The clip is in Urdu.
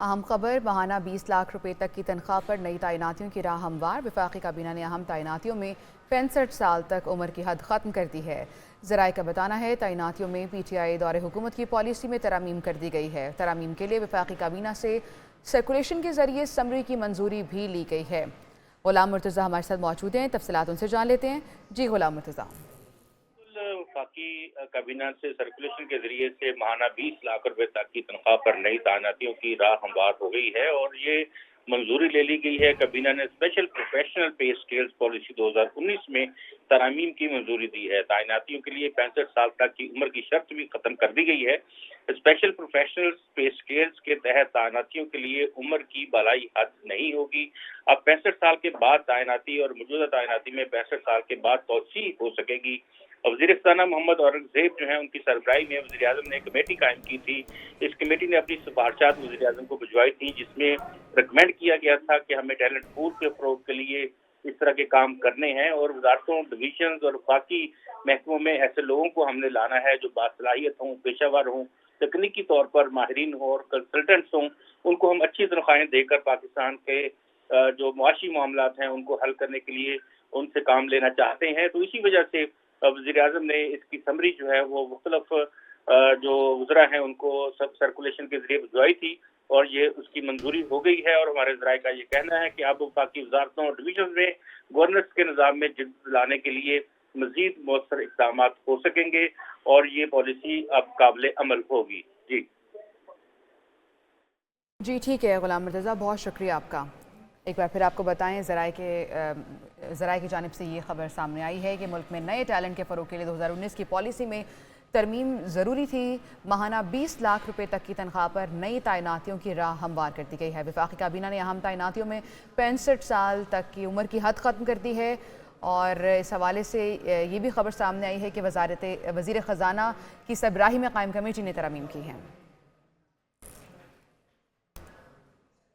اہم خبر، ماہانہ 20 لاکھ روپے تک کی تنخواہ پر نئی تعیناتیوں کی راہ ہموار۔ وفاقی کابینہ نے اہم تعیناتیوں میں 65 سال تک عمر کی حد ختم کر دی ہے۔ ذرائع کا بتانا ہے تعیناتیوں میں پی ٹی آئی دور حکومت کی پالیسی میں ترامیم کر دی گئی ہے۔ ترامیم کے لیے وفاقی کابینہ سے سرکولیشن کے ذریعے سمری کی منظوری بھی لی گئی ہے۔ غلام مرتضیٰ ہمارے ساتھ موجود ہیں، تفصیلات ان سے جان لیتے ہیں۔ جی غلام مرتضیٰ۔ وفاقی کابینہ سے سرکولیشن کے ذریعے سے ماہانہ 20 لاکھ روپے تک کی تنخواہ پر نئی تعیناتیوں کی راہ ہموار ہو گئی ہے اور یہ منظوری لے لی گئی ہے۔ کابینہ نے اسپیشل پروفیشنل پے سکیلز پالیسی 2019 میں ترامیم کی منظوری دی ہے۔ تعیناتیوں کے لیے 65 سال تک کی عمر کی شرط بھی ختم کر دی گئی ہے۔ اسپیشل پروفیشنل پے سکیلز کے تحت تعیناتیوں کے لیے عمر کی بالائی حد نہیں ہوگی۔ اب 65 سال کے بعد تعیناتی اور موجودہ تعیناتی میں 65 سال کے بعد توسیع ہو سکے گی۔ وزیر خزانہ محمد اورنگزیب جو ہیں، ان کی سربراہی میں وزیر اعظم نے کمیٹی قائم کی تھی۔ اس کمیٹی نے اپنی سفارشات وزیر اعظم کو بھجوائی تھی، جس میں ریکمینڈ کیا گیا تھا کہ ہمیں ٹیلنٹ پول کے فروغ کے لیے اس طرح کے کام کرنے ہیں اور وزارتوں، ڈویژنز اور وفاقی محکموں میں ایسے لوگوں کو ہم نے لانا ہے جو باصلاحیت ہوں، پیشہ ور ہوں، تکنیکی طور پر ماہرین ہوں اور کنسلٹنٹس ہوں۔ ان کو ہم اچھی تنخواہیں دے کر پاکستان کے جو معاشی معاملات ہیں ان کو حل کرنے کے لیے ان سے کام لینا چاہتے ہیں۔ تو اسی وجہ سے وزیر اعظم نے اس کی سمری جو ہے وہ مختلف جو وزراء ہیں ان کو سب سرکولیشن کے ذریعے بھجوائی تھی اور یہ اس کی منظوری ہو گئی ہے۔ اور ہمارے ذرائع کا یہ کہنا ہے کہ اب وفاقی وزارتوں اور ڈویژنز میں گورننس کے نظام میں جدت لانے کے لیے مزید مؤثر اقدامات ہو سکیں گے اور یہ پالیسی اب قابل عمل ہوگی۔ جی ٹھیک ہے غلام مرتضیٰ، بہت شکریہ آپ کا۔ ایک بار پھر آپ کو بتائیں، ذرائع کی جانب سے یہ خبر سامنے آئی ہے کہ ملک میں نئے ٹیلنٹ کے فروغ کے لیے 2019 کی پالیسی میں ترمیم ضروری تھی۔ ماہانہ 20 لاکھ روپے تک کی تنخواہ پر نئی تعیناتیوں کی راہ ہموار کر دی گئی ہے۔ وفاقی کابینہ نے اہم تعیناتیوں میں 65 سال تک کی عمر کی حد ختم کر دی ہے اور اس حوالے سے یہ بھی خبر سامنے آئی ہے کہ وزیر خزانہ کی سربراہی میں قائم کمیٹی نے ترامیم کی ہیں۔